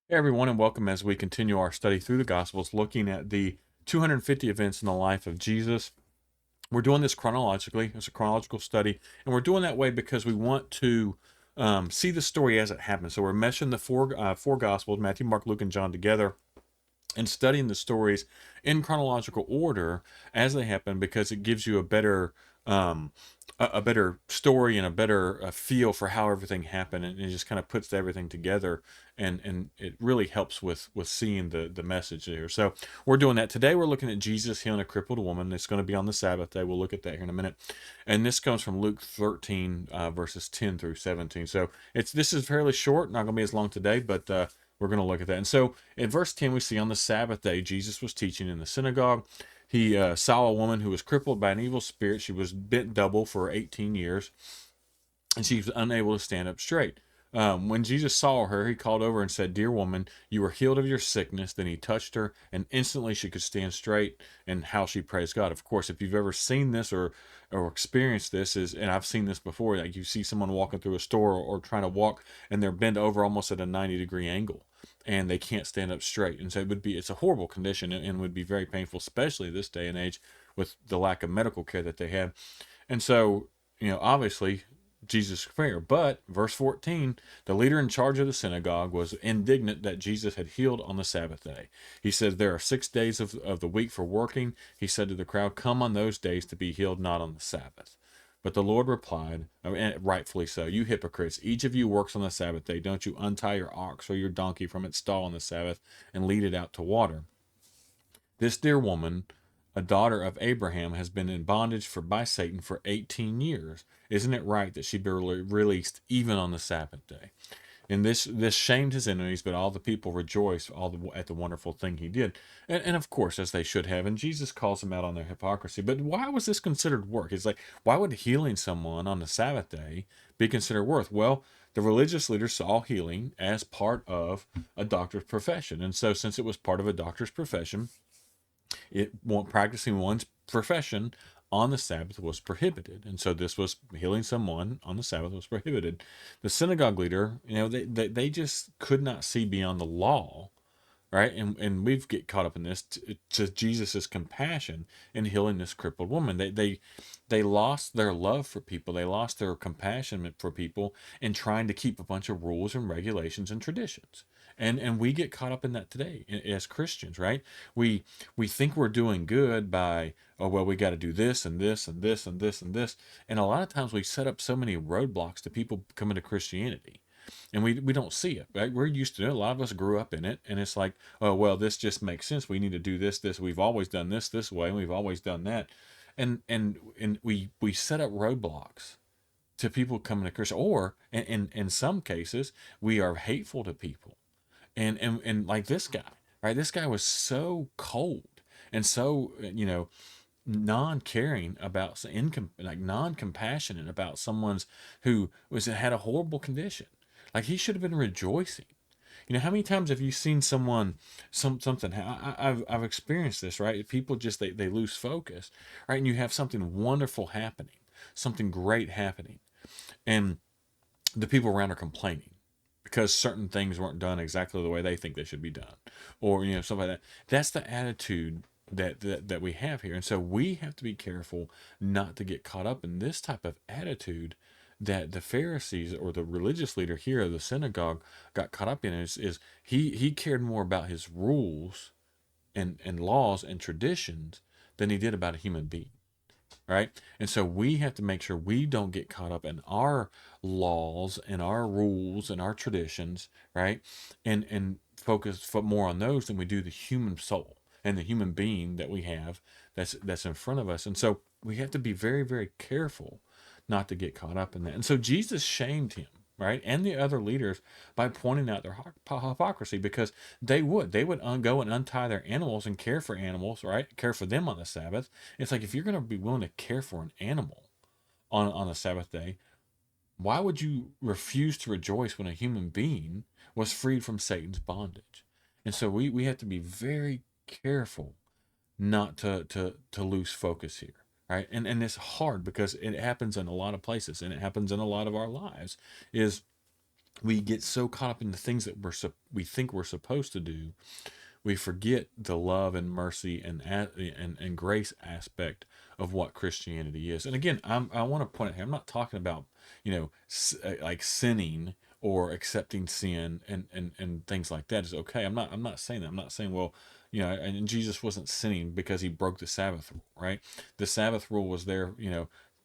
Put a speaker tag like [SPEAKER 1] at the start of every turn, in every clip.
[SPEAKER 1] Hey everyone, and welcome as we continue our study through the Gospels, looking at the 250 events in the life of Jesus. We're doing this chronologically. It's a chronological study, and we're doing that way because we want to see the story as it happens. So we're meshing the four Gospels, Matthew, Mark, Luke, and John, together and studying the stories in chronological order as they happen because it gives you um, a better story and a better feel for how everything happened, and it just kind of puts everything together, and it really helps with seeing the message there. So we're doing that today. We're looking at Jesus healing a crippled woman. It's going to be on the Sabbath day. We'll look at that here in a minute, and this comes from Luke 13 verses 10 through 17. So this is fairly short, not going to be as long today, but we're going to look at that. And so in verse 10, we see on the Sabbath day, Jesus was teaching in the synagogue. He saw a woman who was crippled by an evil spirit. She was bent double for 18 years, and she was unable to stand up straight. When Jesus saw her, he called over and said, "Dear woman, you are healed of your sickness." Then he touched her, and instantly she could stand straight. And how she praised God. Of course, if you've ever seen this or experienced this, and I've seen this before, like you see someone walking through a store or trying to walk, and they're bent over almost at a 90-degree angle, and they can't stand up straight. And so it's a horrible condition, and would be very painful, especially this day and age with the lack of medical care that they have. And so, obviously, Jesus' prayer. But verse 14, the leader in charge of the synagogue was indignant that Jesus had healed on the Sabbath day. He said, "There are 6 days of the week for working." He said to the crowd, "Come on those days to be healed, not on the Sabbath." But the Lord replied, and rightfully so, "You hypocrites, each of you works on the Sabbath day. Don't you untie your ox or your donkey from its stall on the Sabbath and lead it out to water? This dear woman, a daughter of Abraham, has been in bondage by Satan for 18 years. Isn't it right that she be released even on the Sabbath day?" And this shamed his enemies, but all the people rejoiced at the wonderful thing he did. And of course, as they should have. And Jesus calls them out on their hypocrisy. But why was this considered work? It's like, why would healing someone on the Sabbath day be considered work? Well, the religious leaders saw healing as part of a doctor's profession. And so, since it was part of a doctor's profession, practicing one's profession on the Sabbath was prohibited, and so this was healing someone on the Sabbath was prohibited. The synagogue leader, they just could not see beyond the law, right? And we get caught up in this to Jesus's compassion in healing this crippled woman. They lost their love for people. They lost their compassion for people in trying to keep a bunch of rules and regulations and traditions. And we get caught up in that today as Christians, right? We think we're doing good by, oh well, we got to do this and this and this and this and this, and a lot of times we set up so many roadblocks to people coming to Christianity, and we don't see it, right? We're used to it. A lot of us grew up in it, and it's like, oh well, this just makes sense. We need to do this. We've always done this way, and we've always done that, and we set up roadblocks to people coming to Christ, or in some cases we are hateful to people, and like this guy, right? This guy was so cold and so non-caring about, like non-compassionate about someone's who was had a horrible condition. Like he should have been rejoicing. How many times have you seen someone, something? I've experienced this, right? People just they lose focus, right? And you have something wonderful happening, something great happening, and the people around are complaining because certain things weren't done exactly the way they think they should be done, or something like that. That's the attitude that we have here, and so we have to be careful not to get caught up in this type of attitude that the Pharisees or the religious leader here of the synagogue got caught up in. Is he cared more about his rules and laws and traditions than he did about a human being, right? And so we have to make sure we don't get caught up in our laws and our rules and our traditions, right? And focus more on those than we do the human soul and the human being that we have that's in front of us. And so we have to be very, very careful not to get caught up in that. And so Jesus shamed him, right, and the other leaders by pointing out their hypocrisy, because they would go and untie their animals and care for animals, right, care for them on the Sabbath. It's like, if you're going to be willing to care for an animal on the Sabbath day, why would you refuse to rejoice when a human being was freed from Satan's bondage? And so we have to be very careful not to lose focus here, right? And it's hard because it happens in a lot of places, and it happens in a lot of our lives, is we get so caught up in the things that we think we're supposed to do, we forget the love and mercy and grace aspect of what Christianity is. And again, I want to point out here, I'm not talking about, like sinning or accepting sin and things like that is okay. I'm not saying that. I'm not saying, well, and Jesus wasn't sinning because he broke the Sabbath rule, right? The Sabbath rule was there,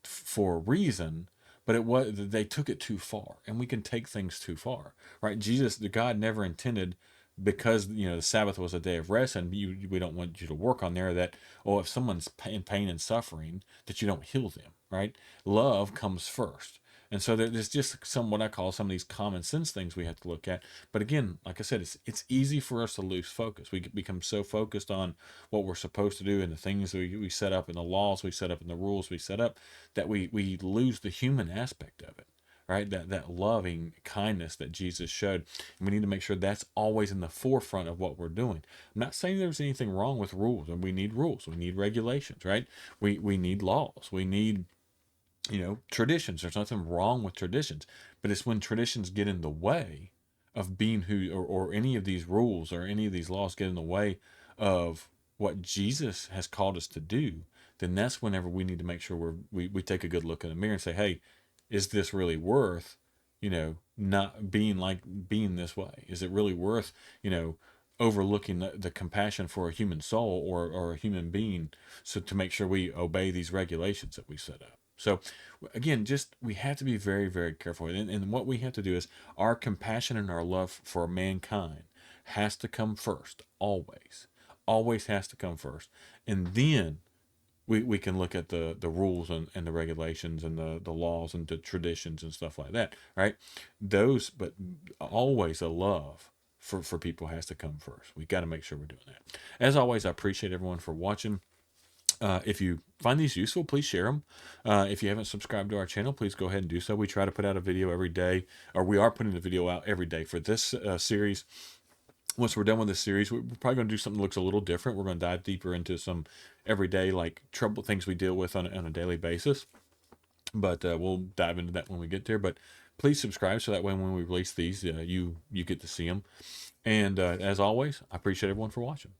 [SPEAKER 1] for a reason, but they took it too far, and we can take things too far, right? The God never intended, because the Sabbath was a day of rest, and we don't want you to work on there, that, oh, if someone's in pain and suffering, that you don't heal them, right? Love comes first. And so there's just what I call some of these common sense things we have to look at. But again, like I said, it's easy for us to lose focus. We become so focused on what we're supposed to do and the things we set up and the laws we set up and the rules we set up, that we lose the human aspect of it, right? That loving kindness that Jesus showed. And we need to make sure that's always in the forefront of what we're doing. I'm not saying there's anything wrong with rules, and we need rules, we need regulations, right? We need laws, we need, traditions. There's nothing wrong with traditions, but it's when traditions get in the way of being or any of these rules or any of these laws get in the way of what Jesus has called us to do, then that's whenever we need to make sure we take a good look in the mirror and say, hey, is this really worth, not being this way? Is it really worth, overlooking the compassion for a human soul or a human being, so to make sure we obey these regulations that we set up? So again, just we have to be very, very careful. And what we have to do is our compassion and our love for mankind has to come first, always. Always has to come first. And then we can look at the rules and the regulations and the laws and the traditions and stuff like that, right? But always a love for people has to come first. We got to make sure we're doing that. As always, I appreciate everyone for watching. If you find these useful, please share them. If you haven't subscribed to our channel, please go ahead and do so. We try to put out a video every day, or we are putting a video out every day for this series. Once we're done with this series, we're probably going to do something that looks a little different. We're going to dive deeper into some everyday, like, trouble things we deal with on a daily basis. But we'll dive into that when we get there. But please subscribe, so that way when we release these, you get to see them. And as always, I appreciate everyone for watching.